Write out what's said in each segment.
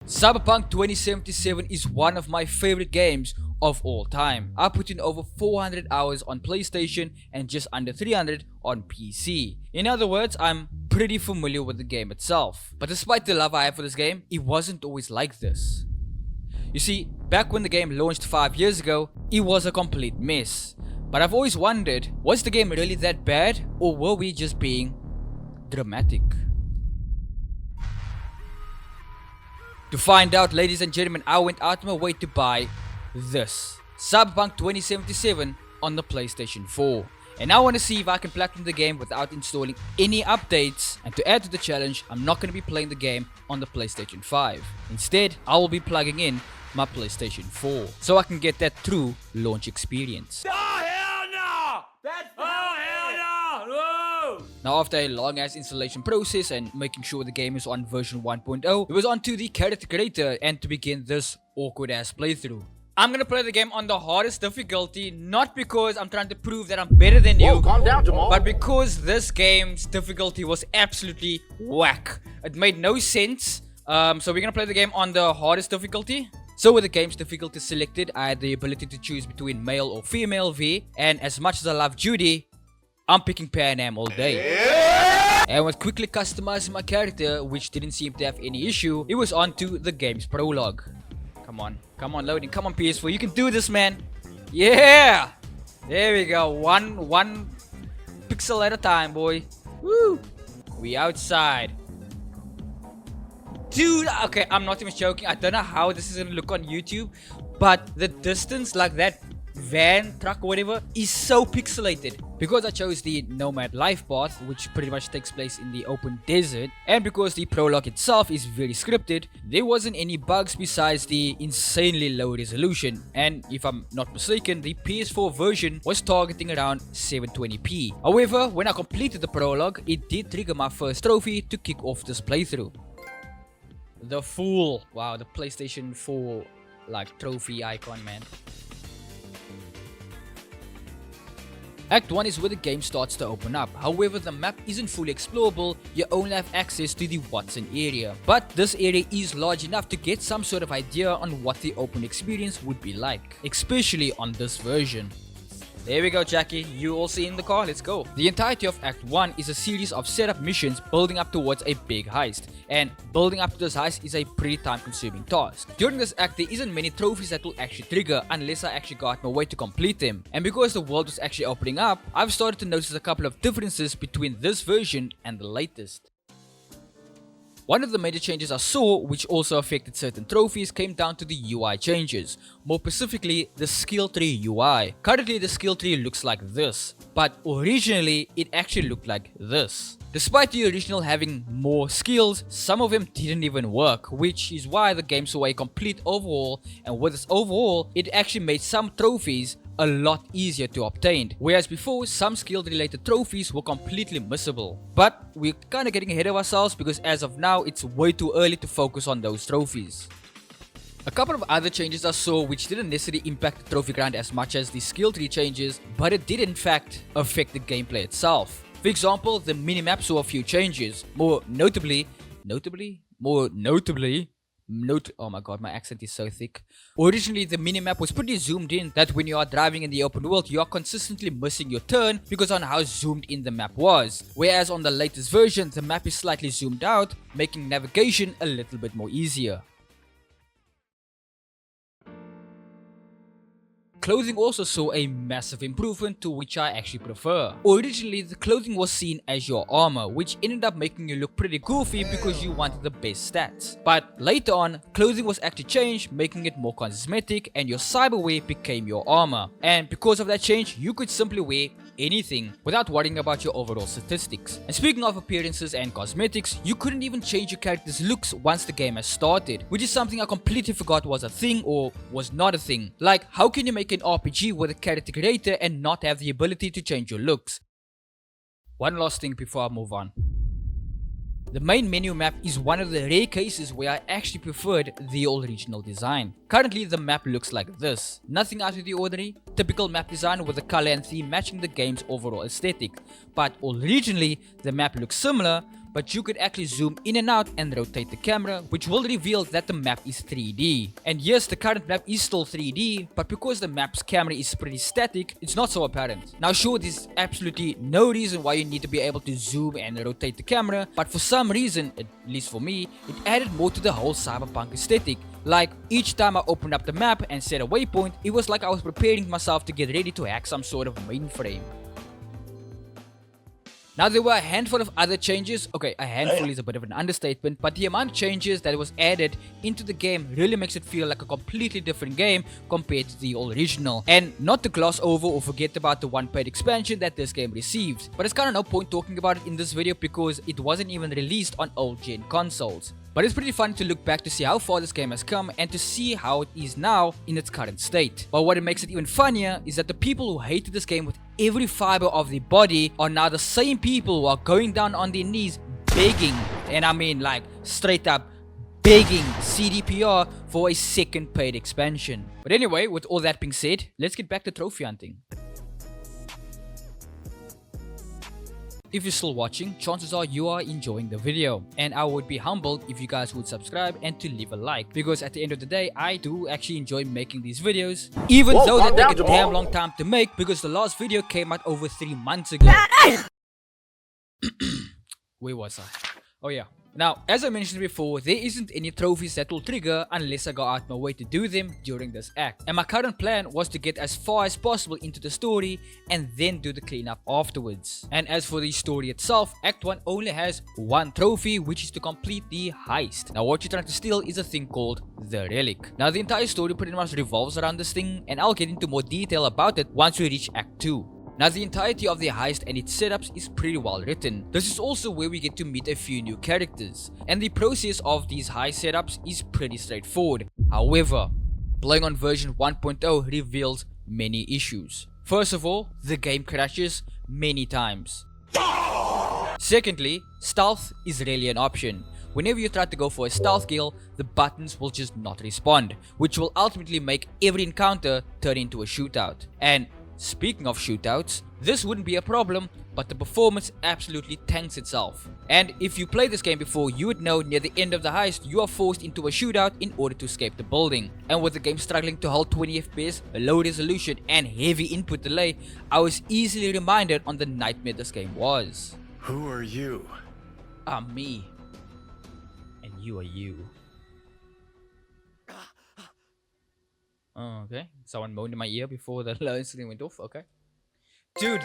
Cyberpunk 2077 is one of my favorite games of all time. I put in over 400 hours on PlayStation and just under 300 on PC. In other words, I'm pretty familiar with the game itself. But despite the love I have for this game, it wasn't always like this. You see, back when the game launched 5 years ago, it was a complete mess. But I've always wondered, was the game really that bad, or were we just being dramatic? To find out, ladies and gentlemen, I went out of my way to buy this Cyberpunk 2077 on the PlayStation 4. And I want to see if I can platinum the game without installing any updates. And to add to the challenge, I'm not going to be playing the game on the PlayStation 5. Instead, I will be plugging in my PlayStation 4 so I can get that true launch experience. Oh, hell no! Hell no! Whoa! Now, after a long ass installation process and making sure the game is on version 1.0, it was on to the character creator and to begin this awkward ass playthrough. I'm gonna play the game on the hardest difficulty, not because I'm trying to prove that I'm better than you, Calm down, Jamal. but because this game's difficulty was absolutely whack. It made no sense. So we're gonna play the game on the hardest difficulty. So with the game's difficulty selected, I had the ability to choose between male or female V, and as much as I love Judy, I'm picking Pan Am all day. And with quickly customizing my character, which didn't seem to have any issue, it was on to the game's prologue. Come on, loading, come on PS4, you can do this, man. Yeah, there we go, one pixel at a time, boy. Woo, we outside. Dude, okay, I'm not even joking. I don't know how this is gonna look on YouTube, but the distance, like that van, truck, or whatever, is so pixelated. Because I chose the Nomad Life path, which pretty much takes place in the open desert, and because the prologue itself is very scripted, there wasn't any bugs besides the insanely low resolution. And if I'm not mistaken, the PS4 version was targeting around 720p. However, when I completed the prologue, it did trigger my first trophy to kick off this playthrough. The Fool. Wow, the PlayStation 4 like trophy icon, man. Act 1 is where the game starts to open up. However, the map isn't fully explorable, you only have access to the Watson area. But this area is large enough to get some sort of idea on what the open experience would be like, especially on this version. There we go, Jackie, you also in the car, let's go. The entirety of Act 1 is a series of setup missions building up towards a big heist, and building up to this heist is a pretty time consuming task. During this act there isn't many trophies that will actually trigger unless I actually got my way to complete them, and because the world was actually opening up, I've started to notice a couple of differences between this version and the latest. One of the major changes I saw, which also affected certain trophies, came down to the UI changes, more specifically the skill tree UI. Currently the skill tree looks like this, but originally it actually looked like this. Despite the original having more skills, some of them didn't even work, which is why the game saw a complete overhaul, and with this overhaul, it actually made some trophies a lot easier to obtain, whereas before some skill related trophies were completely missable. But we're kinda getting ahead of ourselves because as of now it's way too early to focus on those trophies. A couple of other changes I saw which didn't necessarily impact the trophy grind as much as the skill tree changes, but it did in fact affect the gameplay itself. For example, the minimap saw a few changes, oh my god, my accent is so thick. Originally the minimap was pretty zoomed in that when you are driving in the open world you are consistently missing your turn because on how zoomed in the map was. Whereas on the latest version the map is slightly zoomed out, making navigation a little bit more easier. Clothing also saw a massive improvement to which I actually prefer. Originally the clothing was seen as your armor, which ended up making you look pretty goofy because you wanted the best stats. But later on, clothing was actually changed, making it more cosmetic and your cyberwear became your armor. And because of that change, you could simply wear anything without worrying about your overall statistics. And speaking of appearances and cosmetics, you couldn't even change your character's looks once the game has started, which is something I completely forgot was a thing or was not a thing. Like, how can you make an RPG with a character creator and not have the ability to change your looks? One last thing before I move on. The main menu map is one of the rare cases where I actually preferred the original design. Currently the map looks like this, nothing out of the ordinary, typical map design with the color and theme matching the game's overall aesthetic. But originally the map looks similar, but you could actually zoom in and out and rotate the camera, which will reveal that the map is 3D. And yes, the current map is still 3D, but because the map's camera is pretty static, it's not so apparent. Now sure, there's absolutely no reason why you need to be able to zoom and rotate the camera, but for some reason, at least for me, it added more to the whole Cyberpunk aesthetic. Like, each time I opened up the map and set a waypoint, it was like I was preparing myself to get ready to hack some sort of mainframe. Now there were a handful of other changes. Okay, a handful is a bit of an understatement, but the amount of changes that was added into the game really makes it feel like a completely different game compared to the original. And not to gloss over or forget about the one paid expansion that this game received, but it's kinda no point talking about it in this video because it wasn't even released on old gen consoles. But it's pretty fun to look back to see how far this game has come and to see how it is now in its current state. But what makes it even funnier is that the people who hated this game with every fiber of their body are now the same people who are going down on their knees begging, and I mean like straight up begging CDPR for a second paid expansion. But anyway, with all that being said, let's get back to trophy hunting. If you're still watching, chances are you are enjoying the video, and I would be humbled if you guys would subscribe and to leave a like, because at the end of the day, I do actually enjoy making these videos, even though they take a damn long time to make, because the last video came out over 3 months ago. Where was I? Oh yeah. Now, as I mentioned before, there isn't any trophies that will trigger unless I go out my way to do them during this act. And my current plan was to get as far as possible into the story and then do the cleanup afterwards. And as for the story itself, Act 1 only has one trophy, which is to complete the heist. Now what you're trying to steal is a thing called the relic. Now the entire story pretty much revolves around this thing, and I'll get into more detail about it once we reach Act 2. Now the entirety of the heist and its setups is pretty well written. This is also where we get to meet a few new characters, and the process of these heist setups is pretty straightforward. However, playing on version 1.0 reveals many issues. First of all, the game crashes many times. Secondly, stealth is rarely an option. Whenever you try to go for a stealth kill, the buttons will just not respond, which will ultimately make every encounter turn into a shootout. And speaking of shootouts, this wouldn't be a problem, but the performance absolutely tanks itself. And if you played this game before, you would know near the end of the heist, you are forced into a shootout in order to escape the building. And with the game struggling to hold 20 FPS, low resolution, and heavy input delay, I was easily reminded on the nightmare this game was. Who are you? I'm me. And you are you. Oh, okay. Someone moaned in my ear before the loading screen went off. Okay. Dude,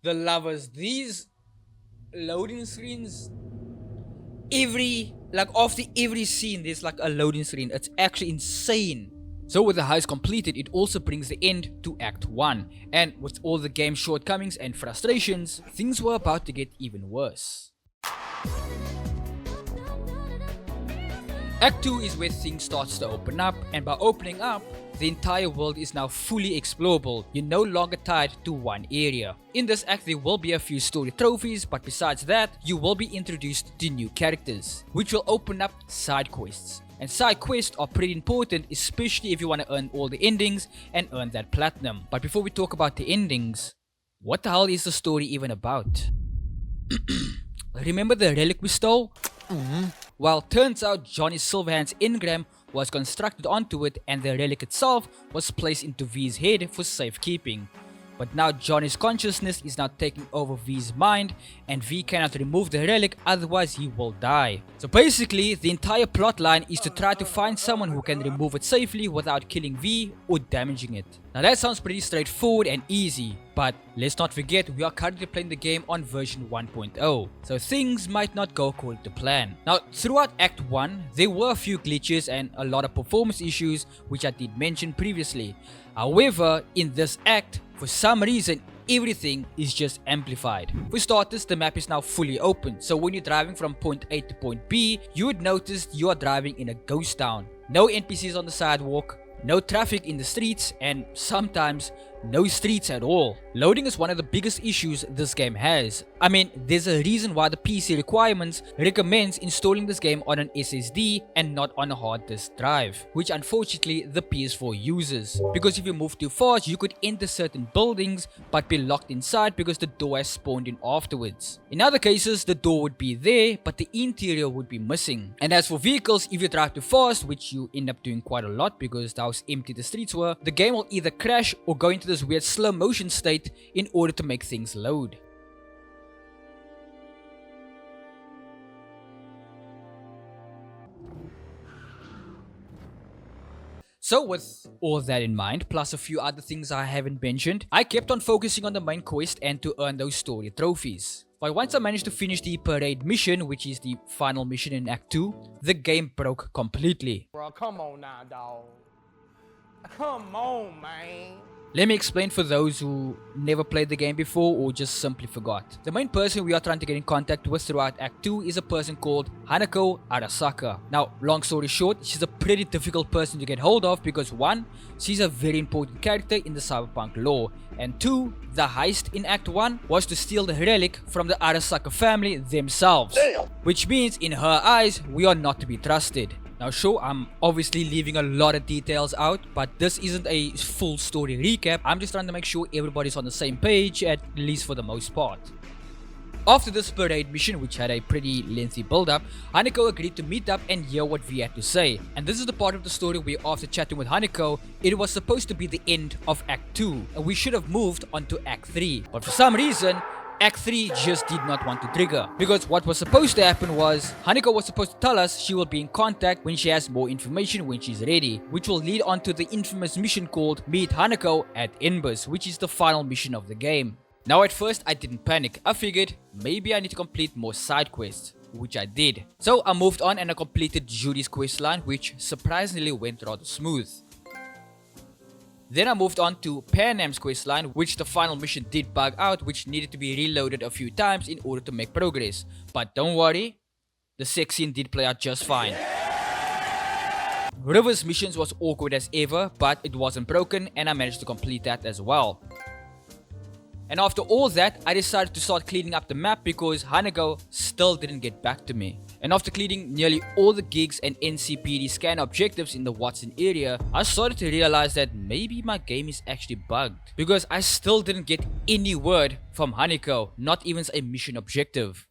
the lovers, these loading screens, after every scene, there's like a loading screen. It's actually insane. So with the heist completed, it also brings the end to Act 1. And with all the game's shortcomings and frustrations, things were about to get even worse. Act 2 is where things starts to open up, and by opening up, the entire world is now fully explorable. You're no longer tied to one area. In this act there will be a few story trophies, but besides that, you will be introduced to new characters, which will open up side quests. And side quests are pretty important, especially if you want to earn all the endings and earn that platinum. But before we talk about the endings, what the hell is the story even about? Remember the relic we stole? Well, turns out Johnny Silverhand's engram was constructed onto it, and the relic itself was placed into V's head for safekeeping. But now Johnny's consciousness is now taking over V's mind, and V cannot remove the relic, otherwise he will die. So basically, the entire plotline is to try to find someone who can remove it safely without killing V or damaging it. Now that sounds pretty straightforward and easy, but let's not forget we are currently playing the game on version 1.0, so things might not go according to plan. Now throughout Act 1, there were a few glitches and a lot of performance issues, which I did mention previously. However, in this act, for some reason, everything is just amplified. For starters, the map is now fully open, so when you're driving from point A to point B, you would notice you are driving in a ghost town. No NPCs on the sidewalk, no traffic in the streets, and sometimes no streets at all. Loading is one of the biggest issues this game has. I mean, there's a reason why the PC requirements recommends installing this game on an SSD and not on a hard disk drive, which unfortunately the PS4 uses. Because if you move too fast, you could enter certain buildings but be locked inside because the door has spawned in afterwards. In other cases, the door would be there but the interior would be missing. And as for vehicles, if you drive too fast, which you end up doing quite a lot because how empty the streets were, the game will either crash or go into this weird slow motion state in order to make things load. So with all that in mind, plus a few other things I haven't mentioned, I kept on focusing on the main quest and to earn those story trophies. But once I managed to finish the parade mission, which is the final mission in Act 2, the game broke completely. Bro, come on now, dog. Come on, man. Let me explain for those who never played the game before or just simply forgot. The main person we are trying to get in contact with throughout Act 2 is a person called Hanako Arasaka. Now, long story short, she's a pretty difficult person to get hold of because 1, she's a very important character in the Cyberpunk lore, and 2, the heist in Act 1 was to steal the relic from the Arasaka family themselves. Damn. Which means in her eyes, we are not to be trusted. Now sure, I'm obviously leaving a lot of details out, but this isn't a full story recap. I'm just trying to make sure everybody's on the same page, at least for the most part. After this parade mission, which had a pretty lengthy build up, Hanako agreed to meet up and hear what we had to say. And this is the part of the story where after chatting with Hanako, it was supposed to be the end of Act 2, and we should have moved on to Act 3. But for some reason, Act 3 just did not want to trigger, because what was supposed to happen was Hanako was supposed to tell us she will be in contact when she has more information when she's ready, which will lead on to the infamous mission called Meet Hanako at Embers, which is the final mission of the game. Now at first I didn't panic. I figured maybe I need to complete more side quests, which I did. So I moved on and I completed Judy's questline, which surprisingly went rather smooth. Then I moved on to Panam's questline, which the final mission did bug out, which needed to be reloaded a few times in order to make progress. But don't worry, the sex scene did play out just fine. River's missions was awkward as ever, but it wasn't broken and I managed to complete that as well. And after all that, I decided to start cleaning up the map because Hanako still didn't get back to me. And after clearing nearly all the gigs and NCPD scan objectives in the Watson area, I started to realize that maybe my game is actually bugged. Because I still didn't get any word from Hanako, not even a mission objective.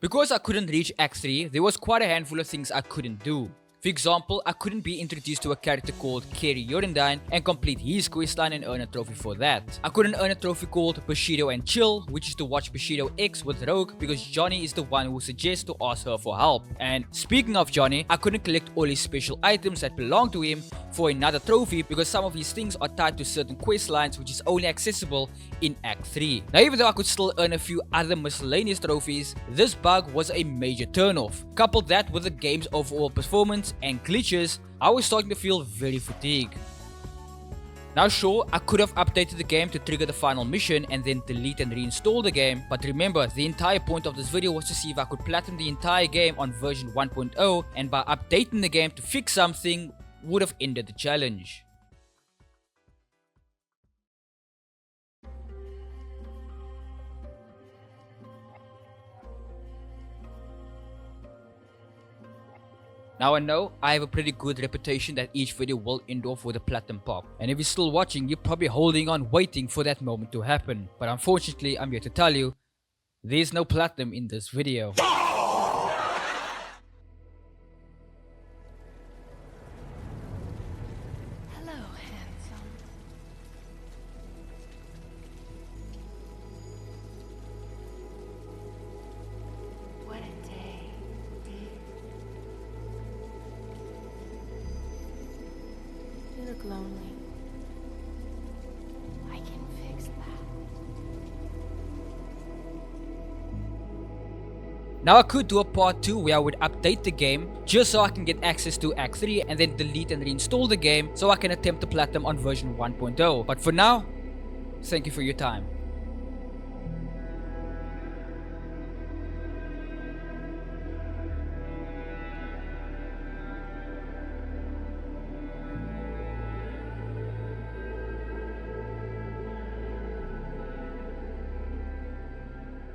Because I couldn't reach Act 3, there was quite a handful of things I couldn't do. For example, I couldn't be introduced to a character called Kerry Yorendine and complete his questline and earn a trophy for that. I couldn't earn a trophy called Bushido and Chill, which is to watch Bushido X with Rogue because Johnny is the one who suggests to ask her for help. And speaking of Johnny, I couldn't collect all his special items that belong to him for another trophy because some of his things are tied to certain questlines which is only accessible in Act 3. Now even though I could still earn a few other miscellaneous trophies, this bug was a major turnoff. Couple that with the game's overall performance and glitches, I was starting to feel very fatigued. Now sure, I could have updated the game to trigger the final mission and then delete and reinstall the game, but remember, the entire point of this video was to see if I could platinum the entire game on version 1.0, and by updating the game to fix something would have ended the challenge. Now I know I have a pretty good reputation that each video will end off with a platinum pop. And if you're still watching, you're probably holding on waiting for that moment to happen. But unfortunately, I'm here to tell you, there's no platinum in this video. Hello, handsome. What a day, dear. You look lonely. I can fix that. Now I could do a part 2 where I would update the game just so I can get access to Act 3 and then delete and reinstall the game so I can attempt the platinum on version 1.0. But for now, thank you for your time.